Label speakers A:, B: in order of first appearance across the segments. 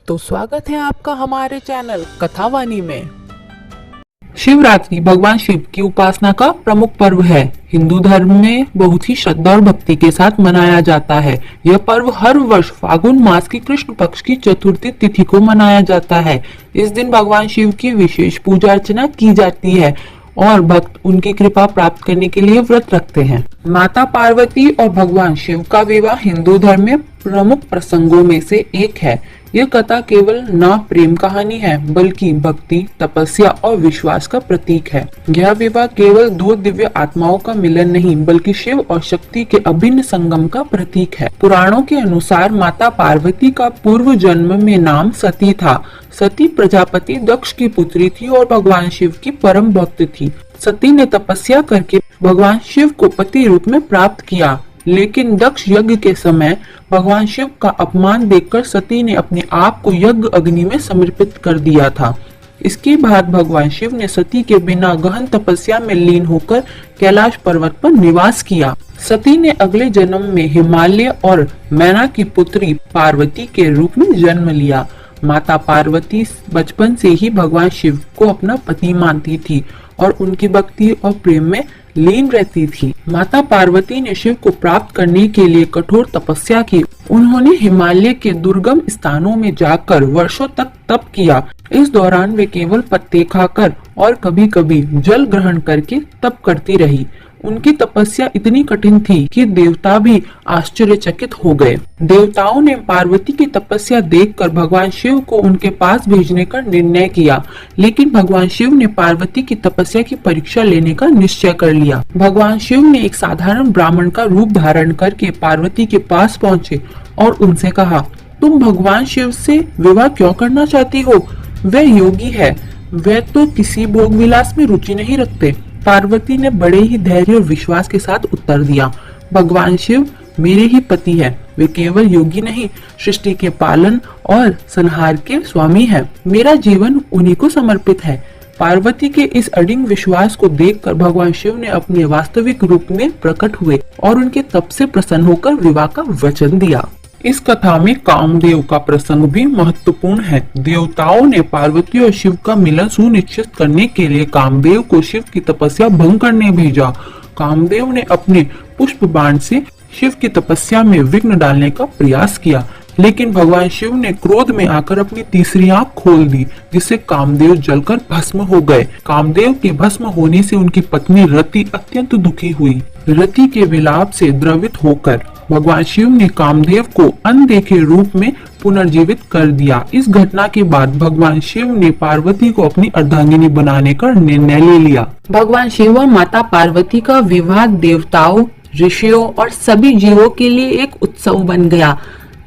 A: तो स्वागत है आपका हमारे चैनल कथावानी में।
B: शिवरात्रि भगवान शिव की उपासना का प्रमुख पर्व है। हिंदू धर्म में बहुत ही श्रद्धा और भक्ति के साथ मनाया जाता है। यह पर्व हर वर्ष फागुन मास की कृष्ण पक्ष की चतुर्थी तिथि को मनाया जाता है। इस दिन भगवान शिव की विशेष पूजा अर्चना की जाती है और भक्त उनकी कृपा प्राप्त करने के लिए व्रत रखते हैं। माता पार्वती और भगवान शिव का विवाह हिंदू धर्म में प्रमुख प्रसंगों में से एक है। यह कथा केवल न प्रेम कहानी है बल्कि भक्ति, तपस्या और विश्वास का प्रतीक है। यह विवाह केवल दो दिव्य आत्माओं का मिलन नहीं बल्कि शिव और शक्ति के अभिन्न संगम का प्रतीक है। पुराणों के अनुसार माता पार्वती का पूर्व जन्म में नाम सती था। सती प्रजापति दक्ष की पुत्री थी और भगवान शिव की परम भक्त थी। सती ने तपस्या करके भगवान शिव को पति रूप में प्राप्त किया, लेकिन दक्ष यज्ञ के समय भगवान शिव का अपमान देखकर सती ने अपने आप को यज्ञ अग्नि में समर्पित कर दिया था। इसके बाद भगवान शिव ने सती के बिना गहन तपस्या में लीन होकर कैलाश पर्वत पर निवास किया। सती ने अगले जन्म में हिमालय और मैना की पुत्री पार्वती के रूप में जन्म लिया। माता पार्वती बचपन से ही भगवान शिव को अपना पति मानती थी और उनकी भक्ति और प्रेम में लीन रहती थी। माता पार्वती ने शिव को प्राप्त करने के लिए कठोर तपस्या की। उन्होंने हिमालय के दुर्गम स्थानों में जाकर वर्षों तक तप किया। इस दौरान वे केवल पत्ते खाकर और कभी कभी जल ग्रहण करके तप करती रही। उनकी तपस्या इतनी कठिन थी कि देवता भी आश्चर्यचकित हो गए। देवताओं ने पार्वती की तपस्या देखकर भगवान शिव को उनके पास भेजने का निर्णय किया, लेकिन भगवान शिव ने पार्वती की तपस्या की परीक्षा लेने का निश्चय कर लिया। भगवान शिव ने एक साधारण ब्राह्मण का रूप धारण करके पार्वती के पास पहुँचे और उनसे कहा, तुम भगवान शिव से विवाह क्यों करना चाहती हो? वह योगी है, वह तो किसी भोग विलास में रुचि नहीं रखते। पार्वती ने बड़े ही धैर्य और विश्वास के साथ उत्तर दिया, भगवान शिव मेरे ही पति हैं। वे केवल योगी नहीं, सृष्टि के पालन और संहार के स्वामी हैं। मेरा जीवन उन्हीं को समर्पित है। पार्वती के इस अडिग विश्वास को देखकर भगवान शिव ने अपने वास्तविक रूप में प्रकट हुए और उनके तप से प्रसन्न होकर विवाह का वचन दिया। इस कथा में कामदेव का प्रसंग भी महत्वपूर्ण है। देवताओं ने पार्वती और शिव का मिलन सुनिश्चित करने के लिए कामदेव को शिव की तपस्या भंग करने भेजा। कामदेव ने अपने पुष्प बाण से शिव की तपस्या में विघ्न डालने का प्रयास किया, लेकिन भगवान शिव ने क्रोध में आकर अपनी तीसरी आंख खोल दी, जिससे कामदेव जलकर भस्म हो गए। कामदेव के भस्म होने से उनकी पत्नी रति अत्यंत दुखी हुई। रति के विलाप से द्रवित होकर भगवान शिव ने कामदेव को अनदेखे रूप में पुनर्जीवित कर दिया। इस घटना के बाद भगवान शिव ने पार्वती को अपनी अर्धांगिनी बनाने का निर्णय ले लिया।
C: भगवान शिव और माता पार्वती का विवाह देवताओं, ऋषियों और सभी जीवों के लिए एक उत्सव बन गया।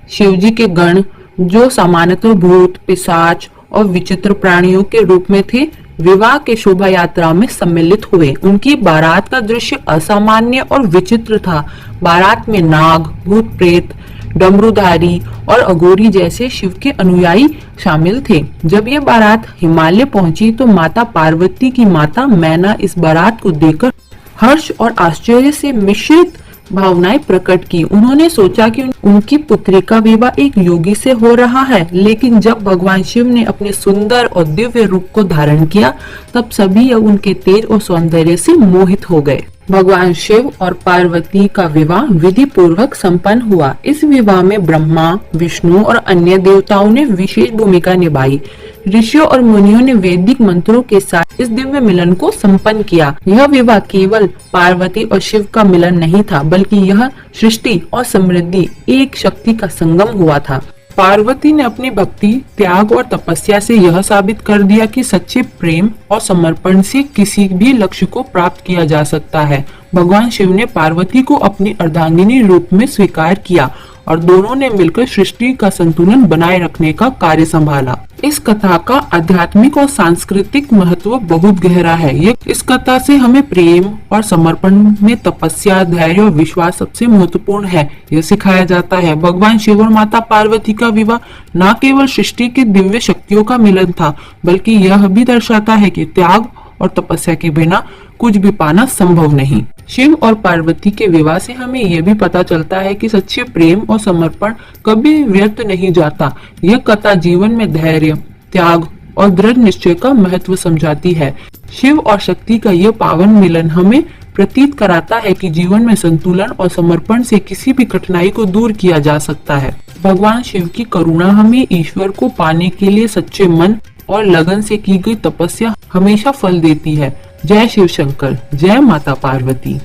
C: शिव जी के गण, जो सामान्यतः भूत, पिशाच और विचित्र प्राणियों के रूप में थे, विवाह के शोभा यात्रा में सम्मिलित हुए। उनकी बारात का दृश्य असामान्य और विचित्र था। बारात में नाग, भूत प्रेत, डमरूधारी और अघोरी जैसे शिव के अनुयायी शामिल थे। जब ये बारात हिमालय पहुंची तो माता पार्वती की माता मैना इस बारात को देखकर हर्ष और आश्चर्य से मिश्रित भावनाएं प्रकट की। उन्होंने सोचा कि उनकी पुत्री का विवाह एक योगी से हो रहा है, लेकिन जब भगवान शिव ने अपने सुंदर और दिव्य रूप को धारण किया तब सभी उनके तेज और सौंदर्य से मोहित हो गए। भगवान शिव और पार्वती का विवाह विधि पूर्वक संपन्न हुआ। इस विवाह में ब्रह्मा, विष्णु और अन्य देवताओं ने विशेष भूमिका निभाई। ऋषियों और मुनियों ने वैदिक मंत्रों के साथ इस दिव्य मिलन को संपन्न किया। यह विवाह केवल पार्वती और शिव का मिलन नहीं था, बल्कि यह सृष्टि और समृद्धि एक शक्ति का संगम हुआ था। पार्वती ने अपनी भक्ति, त्याग और तपस्या से यह साबित कर दिया कि सच्चे प्रेम और समर्पण से किसी भी लक्ष्य को प्राप्त किया जा सकता है। भगवान शिव ने पार्वती को अपनी अर्धांगिनी रूप में स्वीकार किया और दोनों ने मिलकर सृष्टि का संतुलन बनाए रखने का कार्य संभाला। इस कथा का आध्यात्मिक और सांस्कृतिक महत्व बहुत गहरा है। इस कथा से हमें प्रेम और समर्पण में तपस्या, धैर्य और विश्वास सबसे महत्वपूर्ण है यह सिखाया जाता है। भगवान शिव और माता पार्वती का विवाह न केवल सृष्टि की दिव्य शक्तियों का मिलन था, बल्कि यह भी दर्शाता है कि त्याग और तपस्या के बिना कुछ भी पाना संभव नहीं।
B: शिव और पार्वती के विवाह से हमें यह भी पता चलता है कि सच्चे प्रेम और समर्पण कभी व्यर्थ नहीं जाता। यह कथा जीवन में धैर्य, त्याग और दृढ़ निश्चय का महत्व समझाती है। शिव और शक्ति का यह पावन मिलन हमें प्रतीत कराता है कि जीवन में संतुलन और समर्पण से किसी भी कठिनाई को दूर किया जा सकता है। भगवान शिव की करुणा हमें ईश्वर को पाने के लिए सच्चे मन और लगन से की गई तपस्या हमेशा फल देती है। जय शिव शंकर, जय माता पार्वती।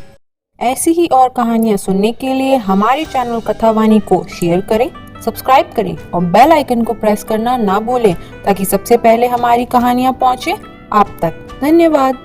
D: ऐसी ही और कहानियाँ सुनने के लिए हमारे चैनल कथावाणी को शेयर करें, सब्सक्राइब करें और बेल आइकन को प्रेस करना ना भूलें ताकि सबसे पहले हमारी कहानियाँ पहुँचे आप तक। धन्यवाद।